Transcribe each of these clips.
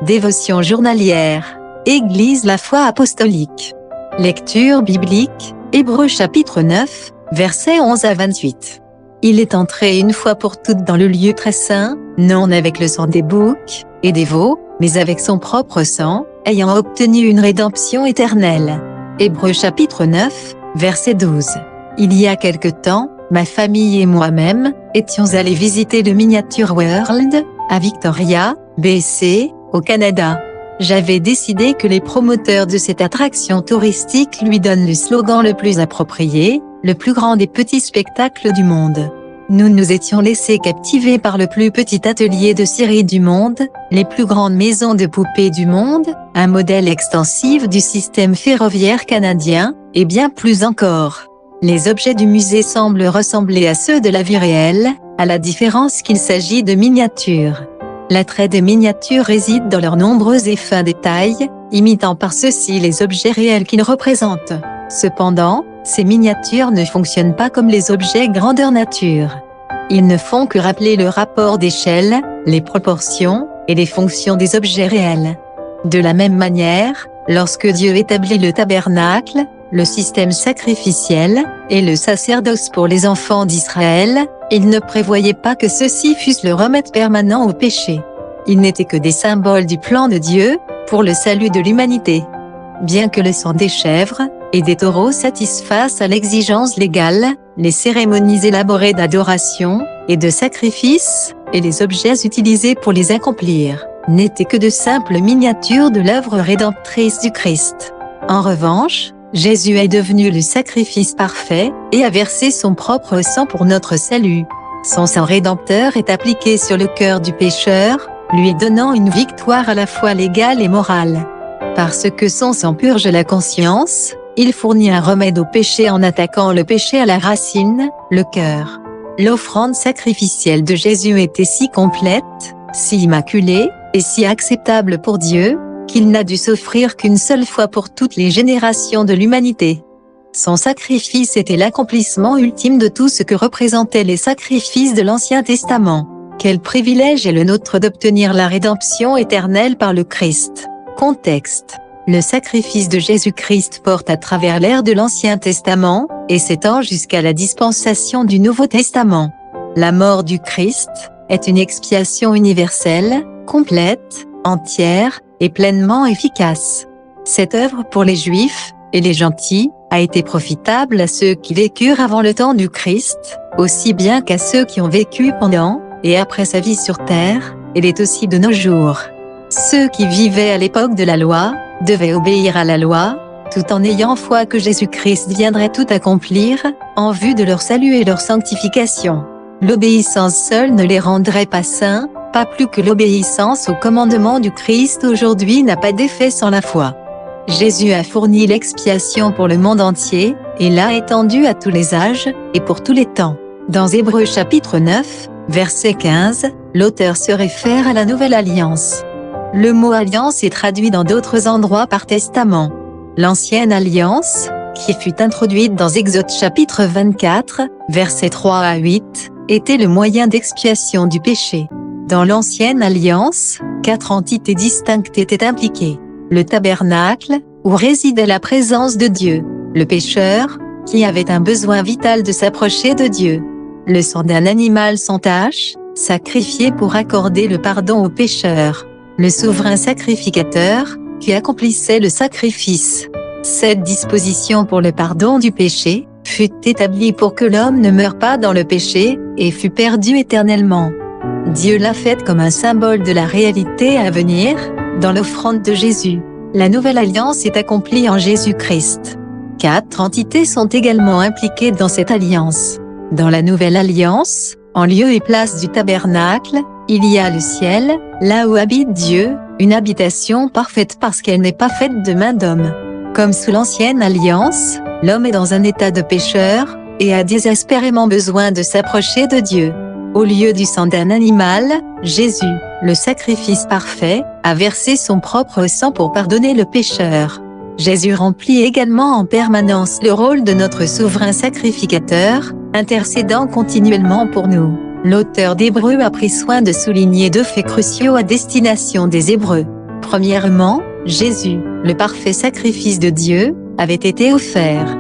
Dévotion journalière. Église la foi apostolique. Lecture biblique, Hébreux chapitre 9, versets 11 à 28. Il est entré une fois pour toutes dans le lieu très saint, non avec le sang des boucs et des veaux, mais avec son propre sang, ayant obtenu une rédemption éternelle. Hébreux chapitre 9, verset 12. Il y a quelque temps, ma famille et moi-même étions allés visiter le Miniature World à Victoria, BC, au Canada. J'avais décidé que les promoteurs de cette attraction touristique lui donnent le slogan le plus approprié, le plus grand des petits spectacles du monde. Nous nous étions laissés captiver par le plus petit atelier de scierie du monde, les plus grandes maisons de poupées du monde, un modèle extensif du système ferroviaire canadien, et bien plus encore. Les objets du musée semblent ressembler à ceux de la vie réelle, à la différence qu'il s'agit de miniatures. L'attrait des miniatures réside dans leurs nombreux et fins détails, imitant par ceux-ci les objets réels qu'ils représentent. Cependant, ces miniatures ne fonctionnent pas comme les objets grandeur nature. Ils ne font que rappeler le rapport d'échelle, les proportions, et les fonctions des objets réels. De la même manière, lorsque Dieu établit le tabernacle, le système sacrificiel, et le sacerdoce pour les enfants d'Israël, il ne prévoyait pas que ceux-ci fussent le remède permanent au péché. Ils n'étaient que des symboles du plan de Dieu, pour le salut de l'humanité. Bien que le sang des chèvres et des taureaux satisfassent à l'exigence légale, les cérémonies élaborées d'adoration et de sacrifice, et les objets utilisés pour les accomplir, n'étaient que de simples miniatures de l'œuvre rédemptrice du Christ. En revanche, Jésus est devenu le sacrifice parfait, et a versé son propre sang pour notre salut. Son sang rédempteur est appliqué sur le cœur du pécheur, lui donnant une victoire à la fois légale et morale. Parce que son sang purge la conscience, il fournit un remède au péché en attaquant le péché à la racine, le cœur. L'offrande sacrificielle de Jésus était si complète, si immaculée, et si acceptable pour Dieu, qu'il n'a dû s'offrir qu'une seule fois pour toutes les générations de l'humanité. Son sacrifice était l'accomplissement ultime de tout ce que représentaient les sacrifices de l'Ancien Testament. Quel privilège est le nôtre d'obtenir la rédemption éternelle par le Christ. Contexte. Le sacrifice de Jésus-Christ porte à travers l'ère de l'Ancien Testament, et s'étend jusqu'à la dispensation du Nouveau Testament. La mort du Christ est une expiation universelle, complète, entière, et pleinement efficace. Cette œuvre pour les Juifs, et les gentils, a été profitable à ceux qui vécurent avant le temps du Christ, aussi bien qu'à ceux qui ont vécu pendant, et après sa vie sur terre, et l'est aussi de nos jours. Ceux qui vivaient à l'époque de la loi, devaient obéir à la loi, tout en ayant foi que Jésus-Christ viendrait tout accomplir, en vue de leur salut et leur sanctification. L'obéissance seule ne les rendrait pas saints, pas plus que l'obéissance au commandement du Christ aujourd'hui n'a pas d'effet sans la foi. Jésus a fourni l'expiation pour le monde entier, et l'a étendue à tous les âges, et pour tous les temps. Dans Hébreux chapitre 9, verset 15, l'auteur se réfère à la nouvelle alliance. Le mot alliance est traduit dans d'autres endroits par testament. L'ancienne alliance, qui fut introduite dans Exode chapitre 24, versets 3 à 8, était le moyen d'expiation du péché. Dans l'ancienne alliance, 4 entités distinctes étaient impliquées. Le tabernacle, où résidait la présence de Dieu. Le pécheur, qui avait un besoin vital de s'approcher de Dieu. Le sang d'un animal sans tache, sacrifié pour accorder le pardon au pécheur. Le souverain sacrificateur, qui accomplissait le sacrifice. Cette disposition pour le pardon du péché, fut établie pour que l'homme ne meure pas dans le péché, et fût perdu éternellement. Dieu l'a faite comme un symbole de la réalité à venir, dans l'offrande de Jésus. La nouvelle alliance est accomplie en Jésus-Christ. 4 entités sont également impliquées dans cette alliance. Dans la nouvelle alliance, en lieu et place du tabernacle, il y a le ciel, là où habite Dieu, une habitation parfaite parce qu'elle n'est pas faite de main d'homme. Comme sous l'ancienne alliance, l'homme est dans un état de pécheur, et a désespérément besoin de s'approcher de Dieu. Au lieu du sang d'un animal, Jésus, le sacrifice parfait, a versé son propre sang pour pardonner le pécheur. Jésus remplit également en permanence le rôle de notre souverain sacrificateur, intercédant continuellement pour nous. L'auteur d'Hébreux a pris soin de souligner 2 faits cruciaux à destination des Hébreux. Premièrement, Jésus, le parfait sacrifice de Dieu, avait été offert.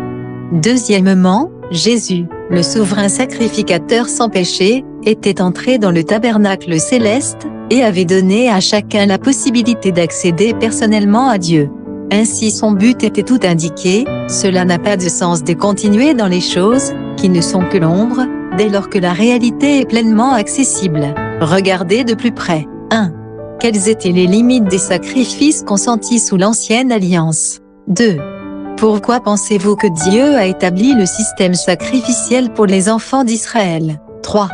Deuxièmement, Jésus, le souverain sacrificateur sans péché, était entré dans le tabernacle céleste, et avait donné à chacun la possibilité d'accéder personnellement à Dieu. Ainsi son but était tout indiqué, cela n'a pas de sens de continuer dans les choses, qui ne sont que l'ombre, dès lors que la réalité est pleinement accessible. Regardez de plus près. 1. Quelles étaient les limites des sacrifices consentis sous l'ancienne alliance? 2. Pourquoi pensez-vous que Dieu a établi le système sacrificiel pour les enfants d'Israël? 3.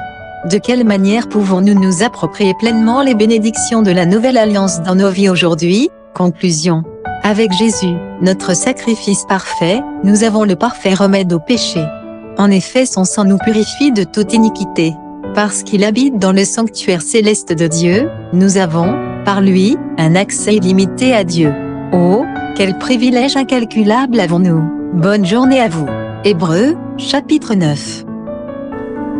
De quelle manière pouvons-nous nous approprier pleinement les bénédictions de la nouvelle alliance dans nos vies aujourd'hui? Conclusion. Avec Jésus, notre sacrifice parfait, nous avons le parfait remède au péché. En effet, son sang nous purifie de toute iniquité. Parce qu'il habite dans le sanctuaire céleste de Dieu, nous avons, par lui, un accès illimité à Dieu. Oh, quel privilège incalculable avons-nous! Bonne journée à vous. Hébreux, chapitre 9.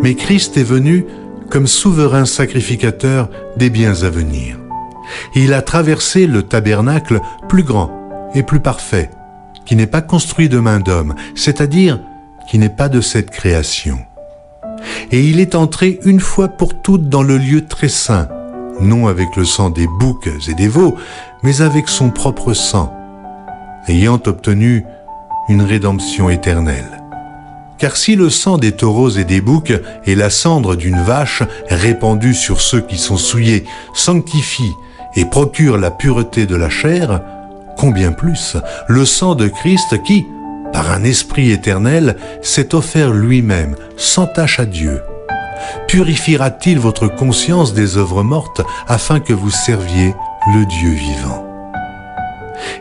Mais Christ est venu comme souverain sacrificateur des biens à venir. Il a traversé le tabernacle plus grand et plus parfait, qui n'est pas construit de main d'homme, c'est-à-dire qui n'est pas de cette création. Et il est entré une fois pour toutes dans le lieu très saint, non avec le sang des boucs et des veaux, mais avec son propre sang, ayant obtenu une rédemption éternelle. Car si le sang des taureaux et des boucs et la cendre d'une vache répandue sur ceux qui sont souillés sanctifie et procure la pureté de la chair, combien plus le sang de Christ qui, par un esprit éternel, s'est offert lui-même, sans tache à Dieu. Purifiera-t-il votre conscience des œuvres mortes afin que vous serviez le Dieu vivant?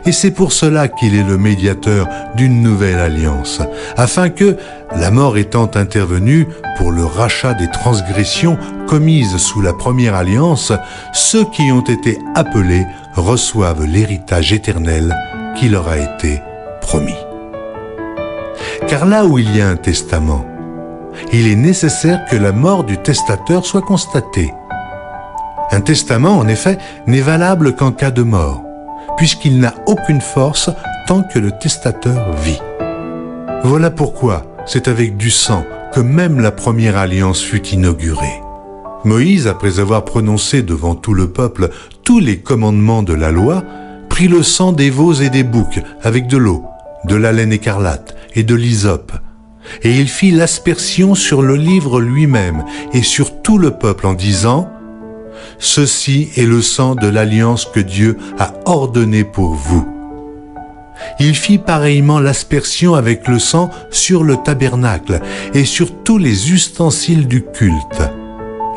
Et c'est pour cela qu'il est le médiateur d'une nouvelle alliance, afin que, la mort étant intervenue pour le rachat des transgressions commises sous la première alliance, ceux qui ont été appelés reçoivent l'héritage éternel qui leur a été promis. Car là où il y a un testament, il est nécessaire que la mort du testateur soit constatée. Un testament, en effet, n'est valable qu'en cas de mort, puisqu'il n'a aucune force tant que le testateur vit. Voilà pourquoi c'est avec du sang que même la première alliance fut inaugurée. Moïse, après avoir prononcé devant tout le peuple tous les commandements de la loi, prit le sang des veaux et des boucs avec de l'eau, de la laine écarlate et de l'hysope, et il fit l'aspersion sur le livre lui-même et sur tout le peuple en disant « Ceci est le sang de l'alliance que Dieu a ordonné pour vous. » Il fit pareillement l'aspersion avec le sang sur le tabernacle et sur tous les ustensiles du culte.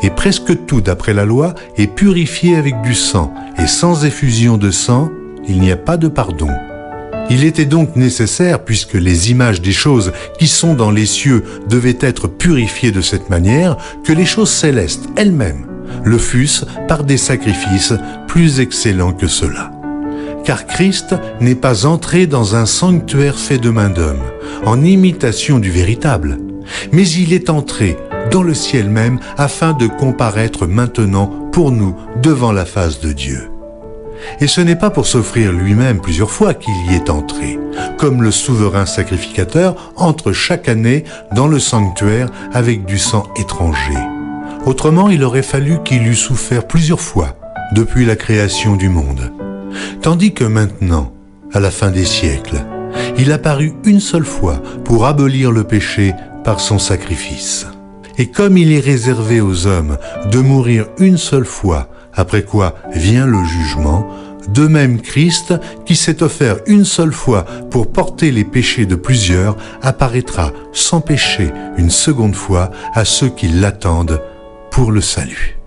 Et presque tout, d'après la loi, est purifié avec du sang, et sans effusion de sang, il n'y a pas de pardon. Il était donc nécessaire, puisque les images des choses qui sont dans les cieux devaient être purifiées de cette manière, que les choses célestes elles-mêmes le fussent par des sacrifices plus excellents que ceux-là. Car Christ n'est pas entré dans un sanctuaire fait de main d'homme, en imitation du véritable, mais il est entré dans le ciel même afin de comparaître maintenant pour nous devant la face de Dieu. Et ce n'est pas pour s'offrir lui-même plusieurs fois qu'il y est entré, comme le souverain sacrificateur entre chaque année dans le sanctuaire avec du sang étranger. Autrement, il aurait fallu qu'il eût souffert plusieurs fois depuis la création du monde. Tandis que maintenant, à la fin des siècles, il apparut une seule fois pour abolir le péché par son sacrifice. Et comme il est réservé aux hommes de mourir une seule fois, après quoi vient le jugement, de même Christ, qui s'est offert une seule fois pour porter les péchés de plusieurs, apparaîtra sans péché une seconde fois à ceux qui l'attendent pour le salut.